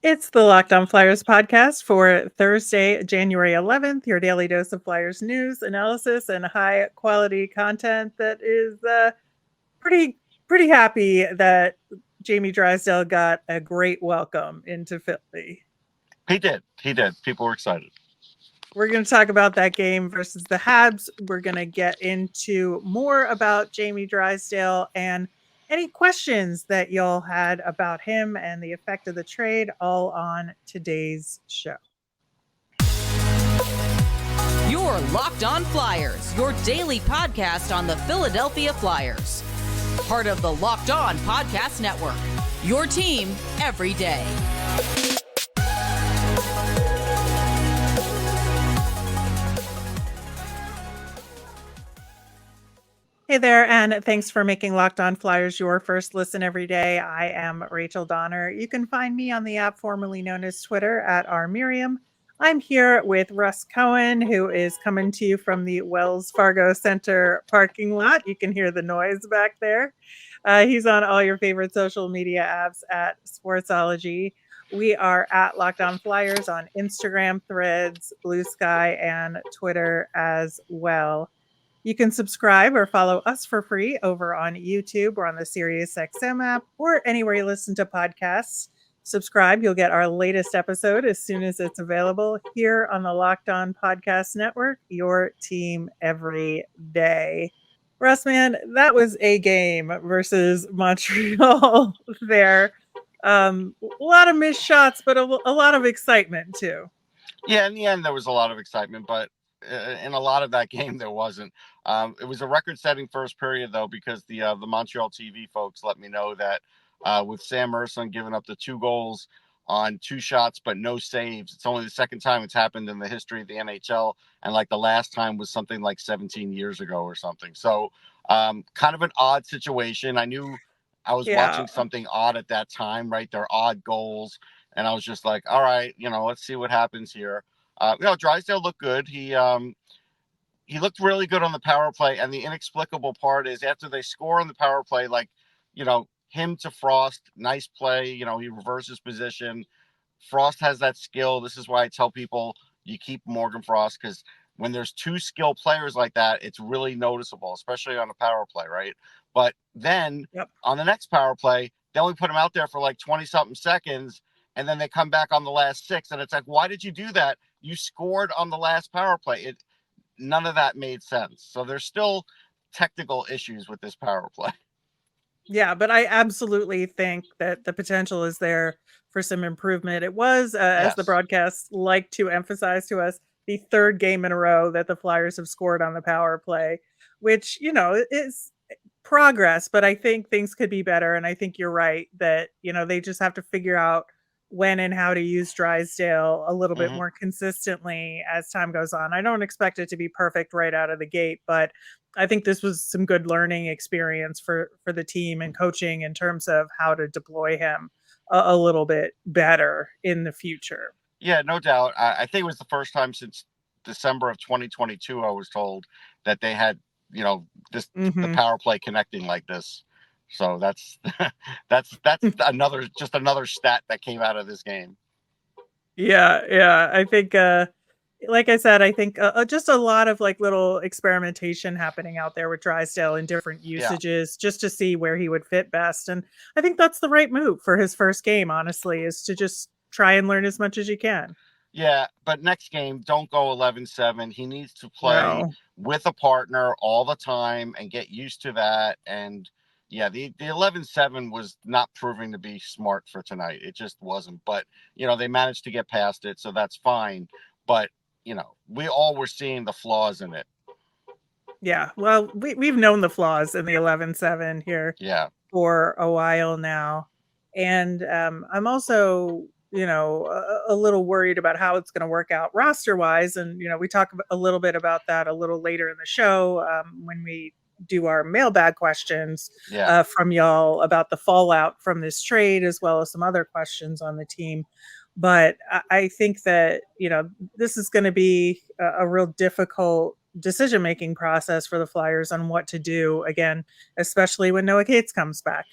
It's the Locked On Flyers podcast for Thursday, January 11th, your daily dose of Flyers news, analysis, and high quality content that is pretty pretty happy that Jamie Drysdale got a great welcome into Philly. He did. He did. People were excited. We're going to talk about that game versus the Habs. We're going to get into more about Jamie Drysdale and any questions that y'all had about him and the effect of the trade, all on today's show. You're Locked On Flyers, your daily podcast on the Philadelphia Flyers. Part of the Locked On Podcast Network, your team every day. Hey there, and thanks for making Locked On Flyers your first listen every day. I am Rachel Donner. You can find me on the app formerly known as Twitter at rmiriam. I'm here with Russ Cohen, who is coming to you from the Wells Fargo Center parking lot. You can hear the noise back there. He's on all your favorite social media apps at Sportsology. We are at Locked On Flyers on Instagram, Threads, Blue Sky, and Twitter as well. You can subscribe or follow us for free over on YouTube or on the SiriusXM app or anywhere you listen to podcasts. Subscribe, you'll get our latest episode as soon as it's available here on the Locked On Podcast Network, your team every day. Russ, man, that was a game versus Montreal there. A lot of missed shots, but a lot of excitement too. Yeah, in the end, there was a lot of excitement, but in a lot of that game, there wasn't. It was a record-setting first period, though, because the Montreal TV folks let me know that with Sam Ersson giving up the 2 goals on 2 shots but no saves, it's only the second time it's happened in the history of the NHL, and like the last time was something like 17 years ago or something. So kind of an odd situation. I knew I was watching something odd at that time, right? They're odd goals, and I was just like, all right, let's see what happens here. Drysdale looked good. He looked really good on the power play. And the inexplicable part is after they score on the power play, him to Frost, nice play. He reverses position. Frost has that skill. This is why I tell people you keep Morgan Frost, because when there's 2 skilled players like that, it's really noticeable, especially on a power play, right? But then on the next power play, they only put him out there for like 20-something seconds, and then they come back on the last 6, and it's like, why did you do that? You scored on the last power play. None of that made sense. So there's still technical issues with this power play. Yeah, but I absolutely think that the potential is there for some improvement. It was, as the broadcast like to emphasize to us, the 3rd game in a row that the Flyers have scored on the power play, which, is progress, but I think things could be better. And I think you're right that, they just have to figure out when and how to use Drysdale a little bit more consistently as time goes on. I don't expect it to be perfect right out of the gate, but I think this was some good learning experience for the team and coaching in terms of how to deploy him a little bit better in the future. Yeah, no doubt. I think it was the first time since December of 2022, I was told, that they had, the power play connecting like this. So that's another stat that came out of this game. Yeah. I think, like I said, I think just a lot of like little experimentation happening out there with Drysdale in different usages, just to see where he would fit best. And I think that's the right move for his first game, honestly, is to just try and learn as much as you can. Yeah, but next game, don't go 11-7. He needs to play with a partner all the time and get used to that. And yeah, the 11-7 was not proving to be smart for tonight. It just wasn't. But, they managed to get past it, so that's fine. But, we all were seeing the flaws in it. Yeah, well, we've known the flaws in the 11-7 here for a while now. And I'm also, a little worried about how it's going to work out roster-wise. And, we talk a little bit about that a little later in the show when we do our mailbag questions from y'all about the fallout from this trade, as well as some other questions on the team. But I think that, this is going to be a real difficult decision-making process for the Flyers on what to do, again, especially when Noah Cates comes back.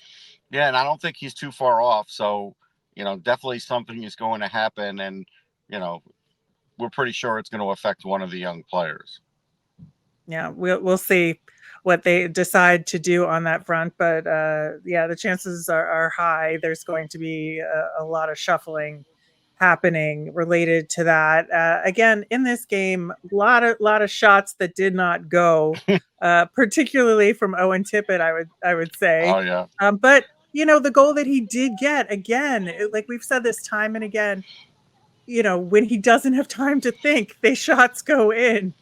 Yeah, and I don't think he's too far off. So, definitely something is going to happen, and we're pretty sure it's going to affect one of the young players. Yeah, we'll see what they decide to do on that front, but the chances are high. There's going to be a lot of shuffling happening related to that. Again, in this game, a lot of shots that did not go, particularly from Owen Tippett. I would say. Oh yeah. But the goal that he did get, again, like we've said this time and again, when he doesn't have time to think, they shots go in.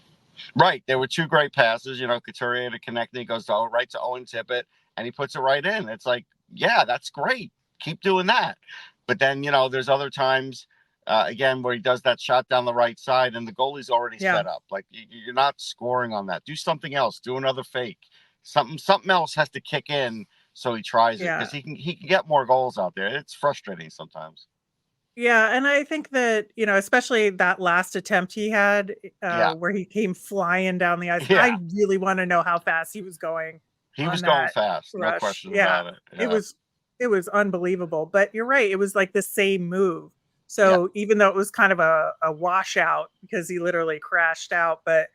Right. There were two great passes. Couturier to connect, and he goes right to Owen Tippett, and he puts it right in. It's like, yeah, that's great. Keep doing that. But then, there's other times, again, where he does that shot down the right side, and the goalie's already set up. Like, you're not scoring on that. Do something else. Do another fake. Something else has to kick in, so he tries it, because he can get more goals out there. It's frustrating sometimes. Yeah, and I think that, especially that last attempt he had, where he came flying down the ice. Yeah. I really want to know how fast he was going. He was going fast, rush. No question about it. Yeah. It was unbelievable. But you're right, it was like the same move. So even though it was kind of a washout because he literally crashed out, but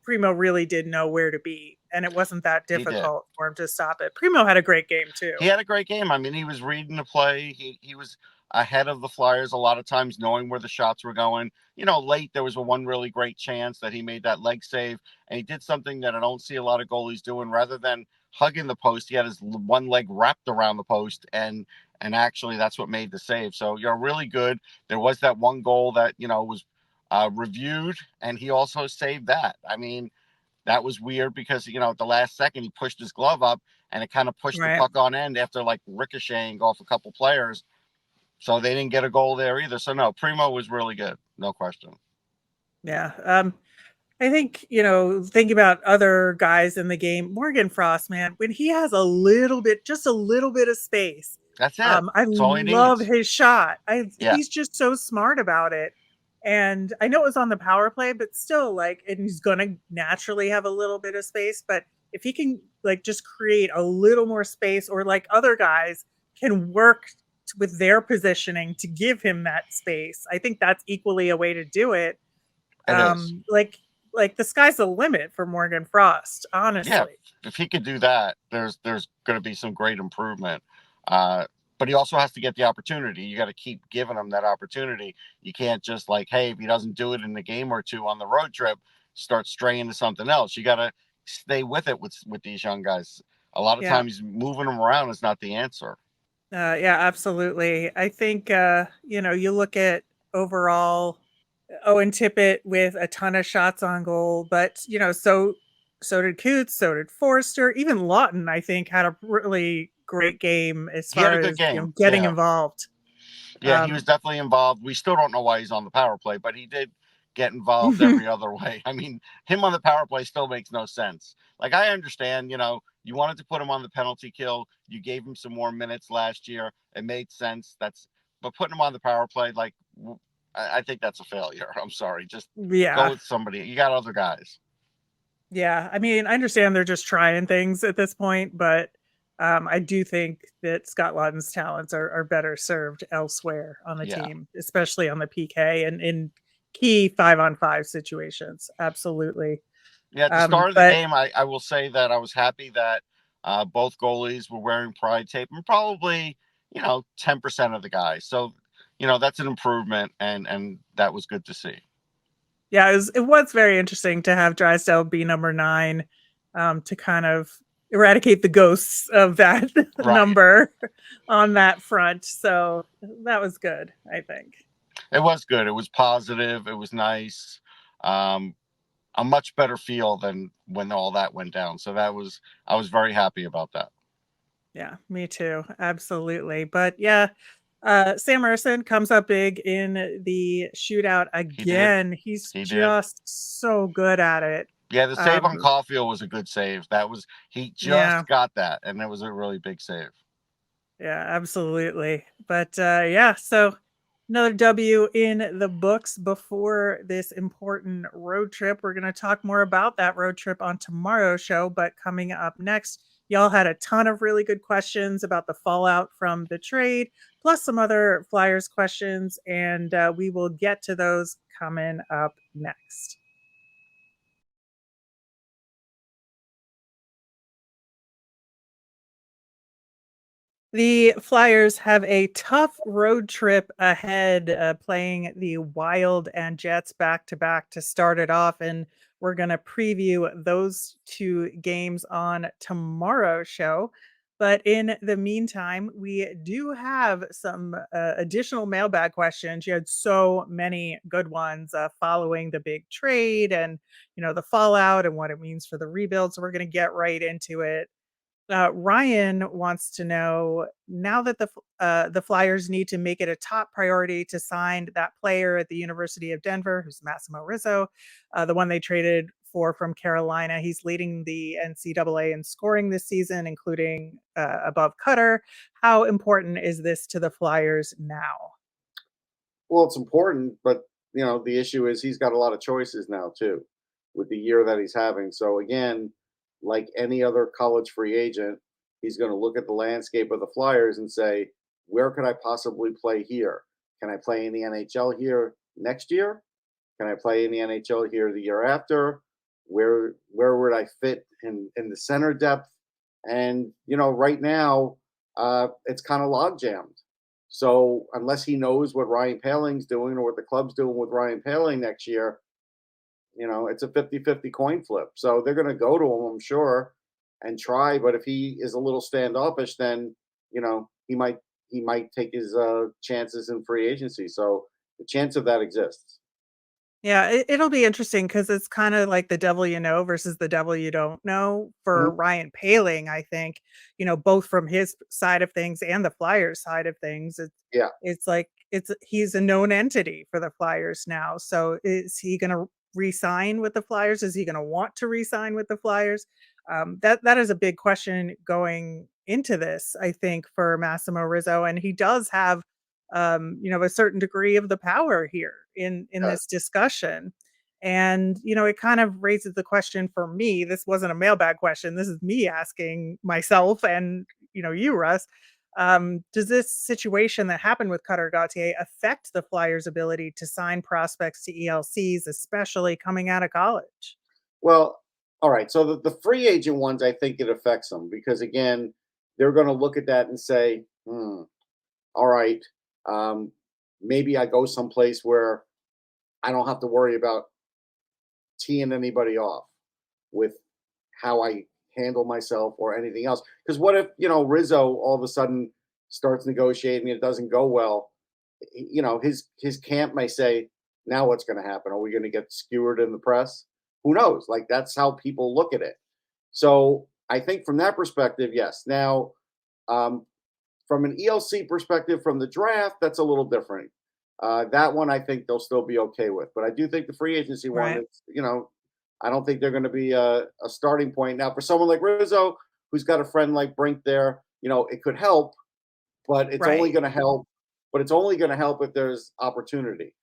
Primo really did know where to be, and it wasn't that difficult for him to stop it. Primo had a great game too. He had a great game. I mean, he was reading the play. He was ahead of the Flyers a lot of times, knowing where the shots were going. Late there was one really great chance that he made that leg save, and he did something that I don't see a lot of goalies doing. Rather than hugging the post, he had his one leg wrapped around the post, and actually that's what made the save. So really good. There was that one goal that was reviewed, and he also saved that. I mean, that was weird because at the last second he pushed his glove up, and it kind of pushed the puck on end after like ricocheting off a couple players. So they didn't get a goal there either. So no, Primo was really good. No question. Yeah. I think, thinking about other guys in the game, Morgan Frost, man, when he has just a little bit of space. That's it. I love his shot. He's just so smart about it. And I know it was on the power play, but still, and he's going to naturally have a little bit of space. But if he can, just create a little more space, or other guys can work with their positioning to give him that space, I think that's equally a way to do it. Like the sky's the limit for Morgan Frost, honestly. Yeah, if he could do that, there's going to be some great improvement. But he also has to get the opportunity. You got to keep giving him that opportunity. You can't just hey, if he doesn't do it in a game or two on the road trip, start straying to something else. You got to stay with it with these young guys. A lot of times moving them around is not the answer. Yeah, absolutely. I think, you look at overall Owen Tippett with a ton of shots on goal, but, so did Coots, so did Forster. Even Lawton, I think, had a really great game as far as getting involved. Yeah, he was definitely involved. We still don't know why he's on the power play, but he did get involved every other way. I mean, him on the power play still makes no sense. I understand, you wanted to put him on the penalty kill. You gave him some more minutes last year. It made sense. But putting him on the power play, I think that's a failure. I'm sorry. Just go with somebody. You got other guys. Yeah. I mean, I understand they're just trying things at this point, but I do think that Scott Lawton's talents are better served elsewhere on the team, especially on the PK and in key 5-on-5 situations. Absolutely. Yeah, at the start of the game, I will say that I was happy that both goalies were wearing pride tape, and probably, 10% of the guys. So, that's an improvement, and that was good to see. Yeah, it was very interesting to have Drysdale be number 9 to kind of eradicate the ghosts of that number on that front. So that was good, I think. It was good. It was positive. It was nice. A much better feel than when all that went down. So I was very happy about that. Yeah, me too. Absolutely. But yeah, Sam Ersson comes up big in the shootout again. He's just so good at it. Yeah, the save on Caulfield was a good save. He just got that, and it was a really big save. Yeah, absolutely. But so another W in the books before this important road trip. We're going to talk more about that road trip on tomorrow's show, but coming up next, y'all had a ton of really good questions about the fallout from the trade, plus some other Flyers questions, and we will get to those coming up next. The Flyers have a tough road trip ahead, playing the Wild and Jets back to back to start it off. And we're going to preview those two games on tomorrow's show. But in the meantime, we do have some additional mailbag questions. You had so many good ones following the big trade and, the fallout and what it means for the rebuild. So we're going to get right into it. Ryan wants to know, now that the Flyers need to make it a top priority to sign that player at the University of Denver, who's Massimo Rizzo, the one they traded for from Carolina. He's leading the NCAA in scoring this season, including above Cutter. How important is this to the Flyers now? Well, it's important, but the issue is he's got a lot of choices now too, with the year that he's having. So again, like any other college free agent, he's going to look at the landscape of the Flyers and say, where could I possibly play here? Can I play in the NHL here next year? Can I play in the NHL here the year after? Where would I fit in the center depth? And right now, it's kind of log jammed. So unless he knows what Ryan Poehling's doing or what the club's doing with Ryan Poehling next year, it's a 50-50 coin flip. So they're going to go to him, I'm sure, and try. But if he is a little standoffish, then, he might take his chances in free agency. So the chance of that exists. Yeah, it'll be interesting because it's kind of like the devil you know versus the devil you don't know for Mhm. Ryan Poehling, I think, both from his side of things and the Flyers side of things. Yeah. It's like he's a known entity for the Flyers now. So is he going to re-sign with the Flyers? Is he going to want to re-sign with the Flyers? That is a big question going into this, I think, for Massimo Rizzo, and he does have a certain degree of the power here in Yeah. this discussion. And, it kind of raises the question for me. This wasn't a mailbag question. This is me asking myself and, you, Russ. Does this situation that happened with Cutter Gauthier affect the Flyers' ability to sign prospects to ELCs, especially coming out of college? Well, all right. So the free agent ones, I think it affects them because, again, they're going to look at that and say, all right, maybe I go someplace where I don't have to worry about teeing anybody off with how I handle myself or anything else. Because what if, Rizzo all of a sudden starts negotiating and it doesn't go well? His camp may say, now what's going to happen? Are we going to get skewered in the press? Who knows? Like, that's how people look at it. So I think from that perspective, yes. Now, from an ELC perspective, from the draft, that's a little different. That one I think they'll still be okay with. But I do think the free agency one, Right. it's, I don't think they're going to be a starting point. Now, for someone like Rizzo, who's got a friend like Brink there, it could help, but it's only Right. going to help. But it's only going to help if there's opportunity.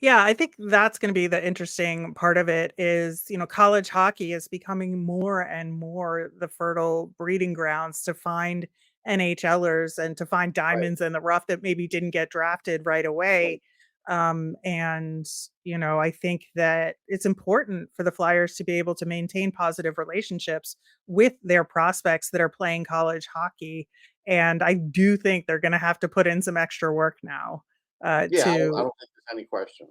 Yeah, I think that's going to be the interesting part of it is, college hockey is becoming more and more the fertile breeding grounds to find NHLers and to find Right. diamonds in the rough that maybe didn't get drafted right away. Right. And, I think that it's important for the Flyers to be able to maintain positive relationships with their prospects that are playing college hockey. And I do think they're going to have to put in some extra work now Yeah, I to don't think there's any question.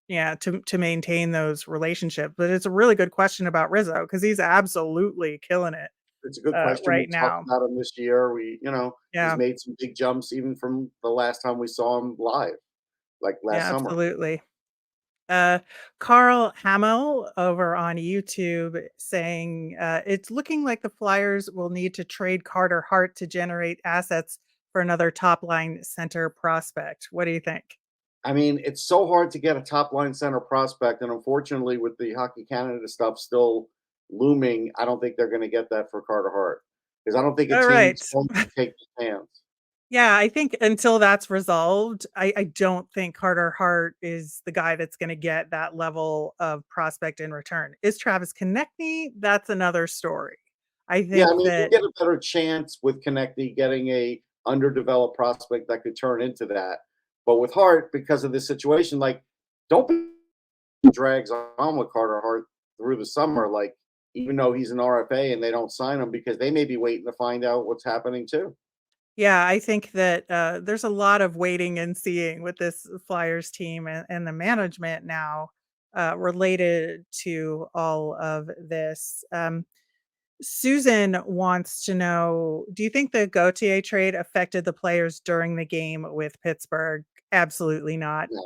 yeah, to maintain those relationships. But it's a really good question about Rizzo because he's absolutely killing it It's a good question. We right talked now. about him this year. He's Yeah, made some big jumps even from the last time we saw him live, like last yeah, summer. absolutely. Uh, Carl Hamill over on YouTube saying it's looking like the Flyers will need to trade Carter Hart to generate assets for another top line center prospect. What do you think? I mean, it's so hard to get a top line center prospect, and unfortunately, with the Hockey Canada stuff still looming, I don't think they're going to get that for Carter Hart because I don't think a All right. team's going to take the chance. Yeah, I think until that's resolved, I don't think Carter Hart is the guy that's going to get that level of prospect in return. Is Travis Konechny? That's another story. I Yeah, I think mean, you that get a better chance with Konechny getting a underdeveloped prospect that could turn into that. But with Hart, because of this situation, like, don't be drags on with Carter Hart through the summer, like, even though he's an RFA and they don't sign him, because they may be waiting to find out what's happening too. Yeah, I think that there's a lot of waiting and seeing with this Flyers team and the management now related to all of this. Susan wants to know, do you think the Gauthier trade affected the players during the game with Pittsburgh? Absolutely not. No,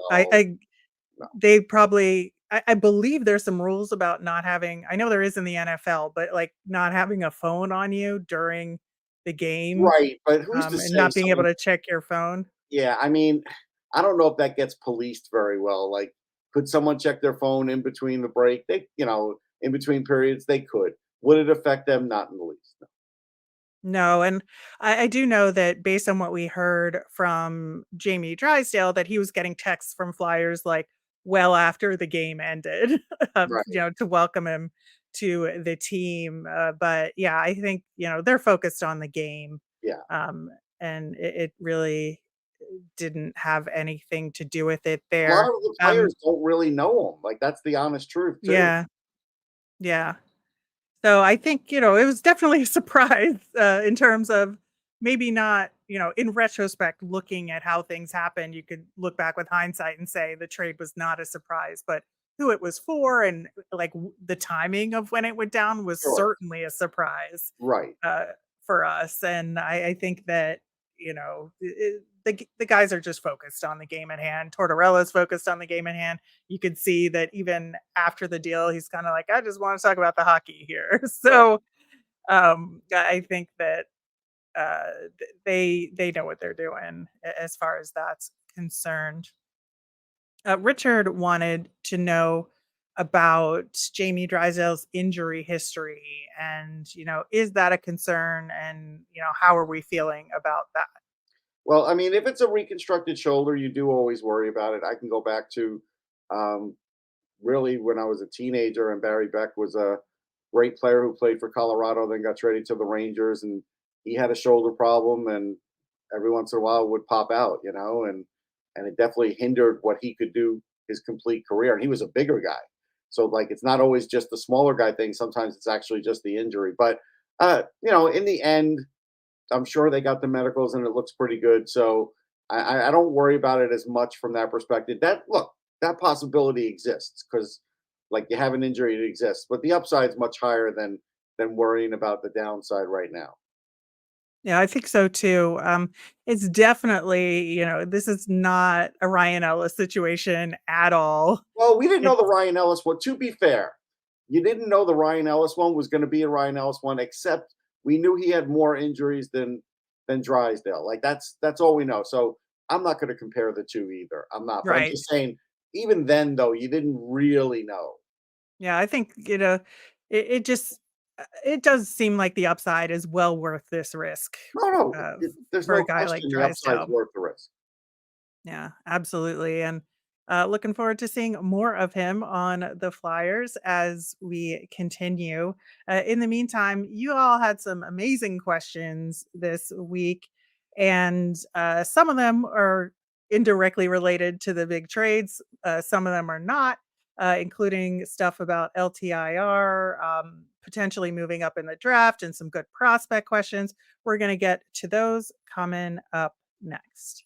no. They probably, I believe there's some rules about not having, I know there is in the NFL, but like not having a phone on you during the game, Right, but who's to and say not being able someone? to check your phone. Yeah, I mean, I don't know if that gets policed very well. Like, could someone check their phone in between the break? They, in between periods, they could. Would it affect them? Not in the least. No. No, and I do know that based on what we heard from Jamie Drysdale, that he was getting texts from Flyers like well after the game ended, Right. to welcome him to the team. But yeah, I think they're focused on the game, Yeah. um, and it really didn't have anything to do with it A lot there. of the Um, players don't really know him. Like, that's the honest truth too. yeah, yeah. So I think, it was definitely a surprise, in terms of maybe not, in retrospect, looking at how things happened, you could look back with hindsight and say the trade was not a surprise, but who it was for and like the timing of when it went down was Sure. certainly a surprise Right. uh, for us. And I think that, the guys are just focused on the game at hand. Tortorella's focused on the game at hand. You could see that even after the deal, he's kind of like, I just want to talk about the hockey here. Right. So I think that they know what they're doing as far as that's concerned. Richard wanted to know about Jamie Drysdale's injury history, and is that a concern? And how are we feeling about that? Well, I mean, if it's a reconstructed shoulder, you do always worry about it. I can go back to um, really when I was a teenager, and Barry Beck was a great player who played for Colorado, then got traded to the Rangers, and he had a shoulder problem, and every once in a while would pop out, and it definitely hindered what he could do his complete career. And he was a bigger guy, so like it's not always just the smaller guy thing. Sometimes it's actually just the injury. But in the end, I'm sure they got the medicals and it looks pretty good. So I don't worry about it as much from that perspective. That possibility exists because like you have an injury, it exists, but the upside is much higher than worrying about the downside right now. Yeah, I think so too. It's definitely, this is not a Ryan Ellis situation at all. Well, we didn't know It's the Ryan Ellis one. To be fair, you didn't know the Ryan Ellis one was going to be a Ryan Ellis one, except we knew he had more injuries than Drysdale. Like that's all we know. So I'm not going to compare the two either. I'm not. But I'm right. just saying, even then though, you didn't really know. Yeah, I think, it just it does seem like the upside is well worth this risk No, no, uh, there's for a no guy like question the upside's Drysdale. worth the risk. Yeah, absolutely. And looking forward to seeing more of him on the Flyers as we continue. In the meantime, you all had some amazing questions this week, and some of them are indirectly related to the big trades. Some of them are not, including stuff about LTIR, potentially moving up in the draft, and some good prospect questions. We're going to get to those coming up next.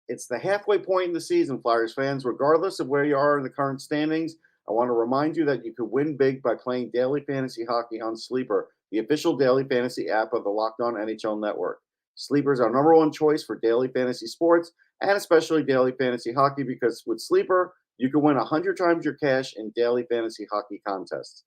It's the halfway point in the season, Flyers fans. Regardless of where you are in the current standings, I want to remind you that you could win big by playing daily fantasy hockey on Sleeper, the official daily fantasy app of the Locked On NHL Network. Sleeper is our number one choice for daily fantasy sports and especially daily fantasy hockey because with Sleeper, you can win 100 times your cash in daily fantasy hockey contests.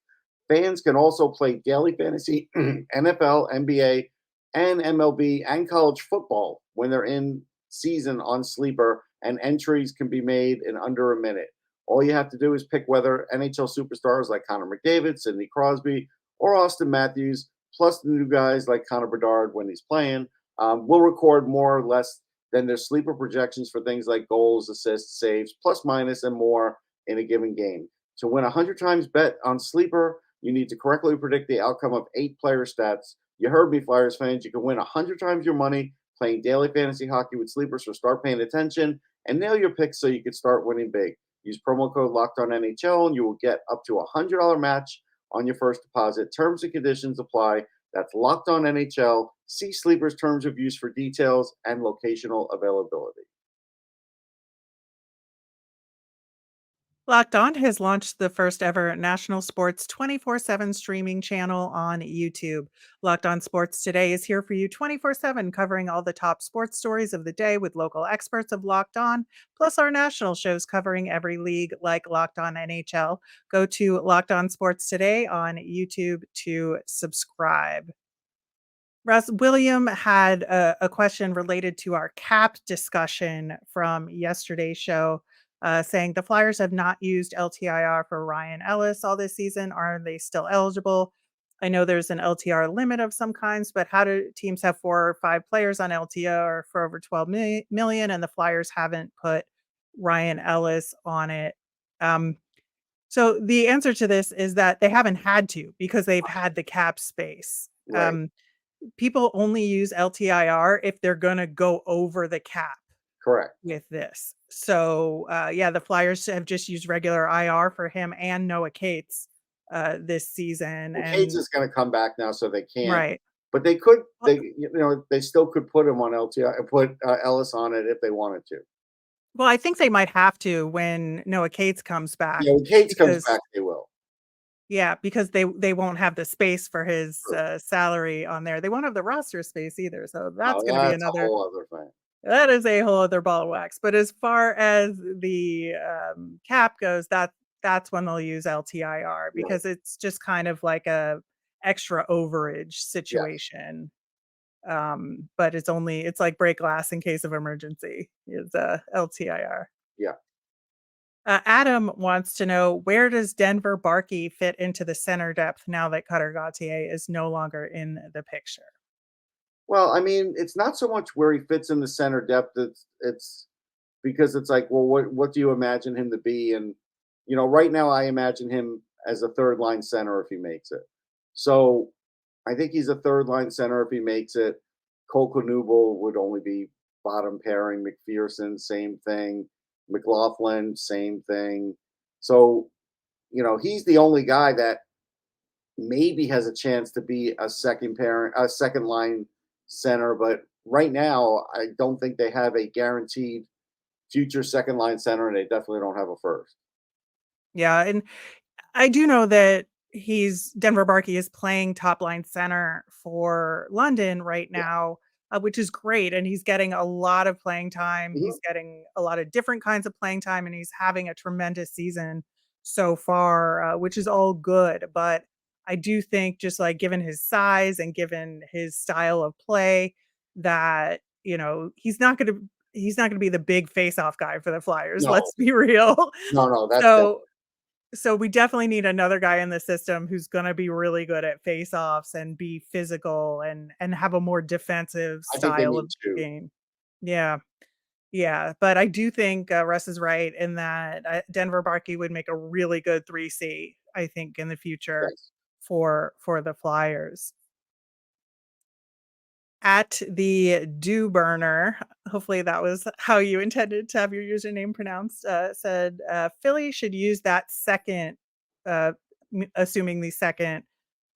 Fans can also play daily fantasy NFL, NBA, and MLB and college football when they're in season on Sleeper, and entries can be made in under a minute. All you have to do is pick whether NHL superstars like Connor McDavid, Sidney Crosby, or Austin Matthews, plus the new guys like Connor Bedard when he's playing, will record more or less than their sleeper projections for things like goals, assists, saves, plus minus, and more in a given game. To win 100 times bet on Sleeper, you need to correctly predict the outcome of 8 player stats You heard me, Flyers fans. You can win 100 times your money playing daily fantasy hockey with Sleepers, so start paying attention and nail your picks so you can start winning big. Use promo code LOCKEDONNHL and you will get up to $100 match on your first deposit. Terms and conditions apply. That's Locked On NHL. See Sleepers terms of use for details and locational availability. Locked On has launched the first ever national sports 24/7 streaming channel on YouTube. Locked On Sports Today is here for you 24/7, covering all the top sports stories of the day with local experts of Locked On, plus our national shows covering every league like Locked On NHL. Go to Locked On Sports Today on YouTube to subscribe. Russ, William had a question related to our cap discussion from yesterday's show, saying the Flyers have not used LTIR for Ryan Ellis all this season. Are they still eligible? I know there's an LTR limit of some kinds, but how do teams have 4 or 5 players on LTR for over 12 million and the Flyers haven't put Ryan Ellis on it? So the answer to this is that they haven't had to because they've had the cap space. Right. People only use LTIR if they're going to go over the cap Correct. with this. So, yeah, the Flyers have just used regular IR for him and Noah Cates this season. Well, And Cates is going to come back now, so they can't. right. But they could. Well, They still could put him on LTI and put Ellis on it if they wanted to. well, I think they might have to when Noah Cates comes back. Yeah, when Cates comes because back, they will. Yeah, because they won't have the space for his Sure. salary on there. They won't have the roster space either. So Oh, that's going to be that's a another. whole other thing. That is a whole other ball of wax. But as far as the cap goes, that's when they'll use LTIR Right. because it's just kind of like a extra overage Yes. situation. But it's like break glass in case of emergency is LTIR. Yeah. Adam wants to know, where does Denver Barkey fit into the center depth now that Cutter Gauthier is no longer in the picture? Well, I mean, it's not so much where he fits in the center depth. It's because it's like, well, what do you imagine him to be? And right now I imagine him as a third line center if he makes it. So I think he's a third line center if he makes it. Cole Knuble would only be bottom pairing. McPherson, same thing. McLaughlin, same thing. So, he's the only guy that maybe has a chance to be a second line center. But right now, I don't think they have a guaranteed future second line center, and they definitely don't have a first. Yeah, and I do know that Denver Barkey is playing top line center for London right Yeah. now, which is great. And he's getting a lot of playing time. Mhm. He's getting a lot of different kinds of playing time, and he's having a tremendous season so far, which is all good. But I do think, just like given his size and given his style of play, that he's not going to be the big face-off guy for the Flyers. No, Let's be real. no, that's So we definitely need another guy in the system who's going to be really good at face-offs and be physical and have a more defensive I think they style need of two. game. Yeah. Yeah. But I do think Russ is right in that Denver Barkey would make a really good 3C, I think, in the future Yes. for the Flyers. At the Dew Burner, hopefully that was how you intended to have your username pronounced, said Philly should use that second, assuming the second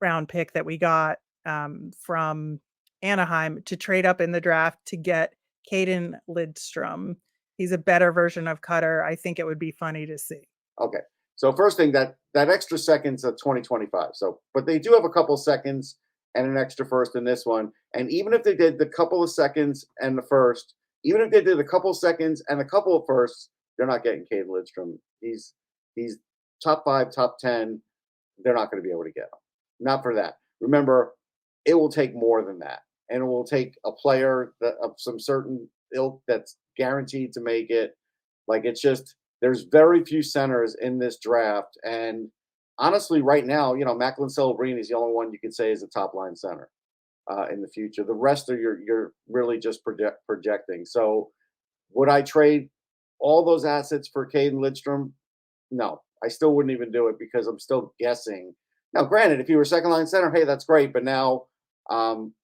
round pick that we got from Anaheim to trade up in the draft to get Kaden Lidstrom. He's a better version of Cutter. I think it would be funny to see. Okay. So first thing, that extra second's a 2025. So, but they do have a couple seconds and an extra first in this one. And even if they did the couple of seconds and the first, even if they did a couple of seconds and a couple of firsts, they're not getting Kaden Lidstrom. He's top 5, top 10. They're not going to be able to get him. Not for that. Remember, it will take more than that. And it will take a player of some certain ilk that's guaranteed to make it. Like, it's just, there's very few centers in this draft. And honestly, right now, Macklin Celebrini is the only one you could say is a top line center in the future. The rest are you're really just projecting. So would I trade all those assets for Kaden Lidstrom? No, I still wouldn't even do it because I'm still guessing. Now, granted, if you were second line center, hey, that's great. But now I'm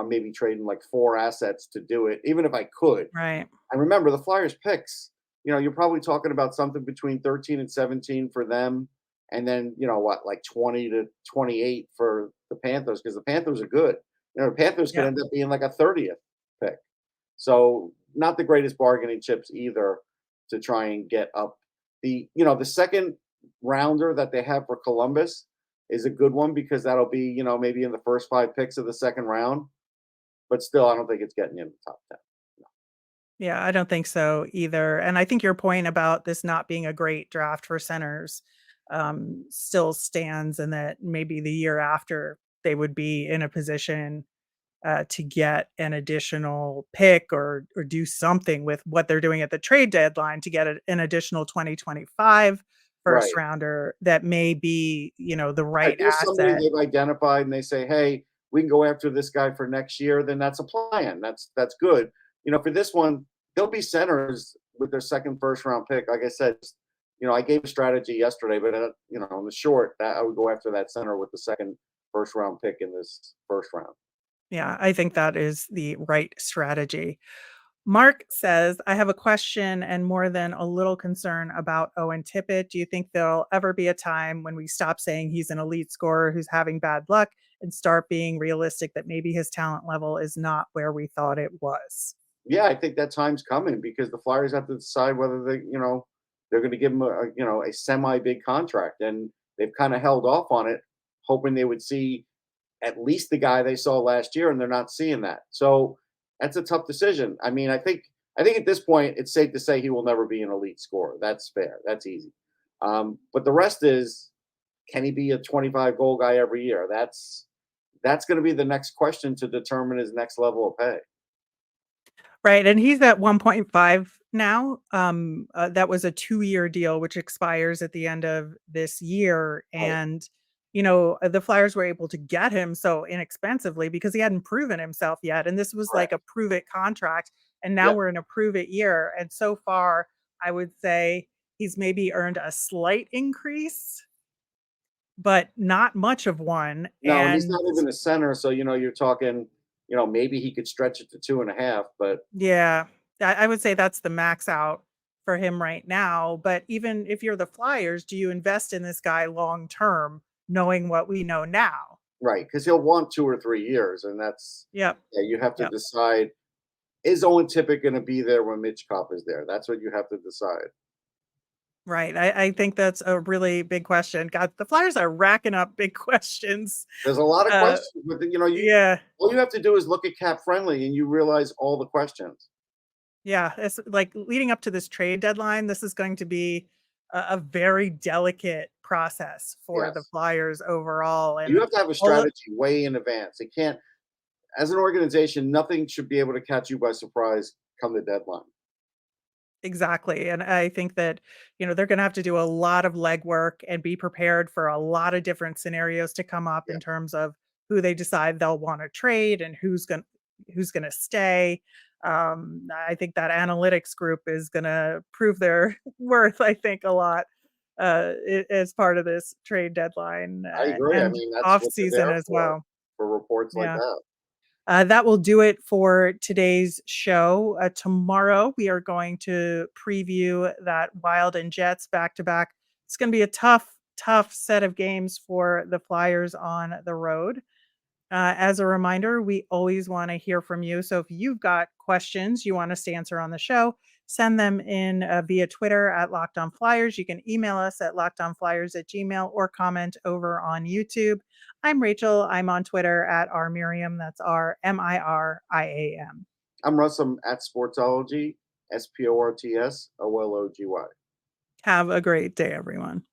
maybe trading like 4 assets to do it, even if I could. Right. And remember, the Flyers picks, you're probably talking about something between 13 and 17 for them. And then, like 20 to 28 for the Panthers, because the Panthers are good. The Panthers could Yeah. end up being like a 30th pick. So not the greatest bargaining chips either to try and get up. The second rounder that they have for Columbus is a good one because that'll be, maybe in the first 5 picks of the second round. But still, I don't think it's getting you in the top 10. Yeah, I don't think so either. And I think your point about this not being a great draft for centers still stands, and that maybe the year after they would be in a position to get an additional pick or do something with what they're doing at the trade deadline to get an additional 2025 first Right. rounder that may be, the right If there's somebody asset. they've identified and they say, "Hey, we can go after this guy for next year," then that's a plan. That's good. For this one, there'll be centers with their second first round pick. Like I said, I gave a strategy yesterday, but in the short, that I would go after that center with the second first round pick in this first round. Yeah, I think that is the right strategy. Mark says, I have a question and more than a little concern about Owen Tippett. Do you think there'll ever be a time when we stop saying he's an elite scorer who's having bad luck and start being realistic that maybe his talent level is not where we thought it was? Yeah, I think that time's coming because the Flyers have to decide whether they're going to give him a semi big contract, and they've kind of held off on it, hoping they would see at least the guy they saw last year, and they're not seeing that. So that's a tough decision. I mean, I think at this point it's safe to say he will never be an elite scorer. That's fair. That's easy. But the rest is, can he be a 25 goal guy every year? That's going to be the next question to determine his next level of pay. Right, and he's at 1.5 now. That was a 2-year deal, which expires at the end of this year, Right. and, the Flyers were able to get him so inexpensively because he hadn't proven himself yet, and this was like Correct. a prove it contract, and now Yep. we're in a prove it year, and so far, I would say he's maybe earned a slight increase, but not much of one, No, and he's and not even a center, so you're talking, maybe he could stretch it to 2.5, but yeah, I would say that's the max out for him right now. But even if you're the Flyers, do you invest in this guy long term, knowing what we know now? right, because he'll want 2 or 3 years, and that's Yep. you have to Yep. decide, is Owen Tippett gonna be there when Mitch Kopp is there? That's what you have to decide. Right. I think that's a really big question. God, the Flyers are racking up big questions. There's a lot of Uh, questions, but, yeah. all you have to do is look at Cap Friendly, and you realize all the questions. Yeah. It's like leading up to this trade deadline, this is going to be a very delicate process for the Yes. Flyers overall. You And have to have a all of, strategy way in advance. It can't as an organization, nothing should be able to catch you by surprise come the deadline. Exactly, and I think that, they're gonna have to do a lot of legwork and be prepared for a lot of different scenarios to come up Yeah. in terms of who they decide they'll wanna trade and who's gonna stay. I think that analytics group is gonna prove their worth, I think, a lot, as part of this trade deadline, I agree. I and mean, that's off what they're season there as well. for reports like Yeah. that. That will do it for today's show. Tomorrow, we are going to preview that Wild and Jets back to back. It's going to be a tough, tough set of games for the Flyers on the road. As a reminder, we always want to hear from you. So if you've got questions you want us to answer on the show, send them in via Twitter at Locked On Flyers. You can email us at lockedonflyers@gmail or comment over on YouTube. I'm Rachel. I'm on Twitter at rmiriam. That's RMIRIAM. I'm Russ. I'm at Sportsology, SPORTSOLOGY. Have a great day, everyone.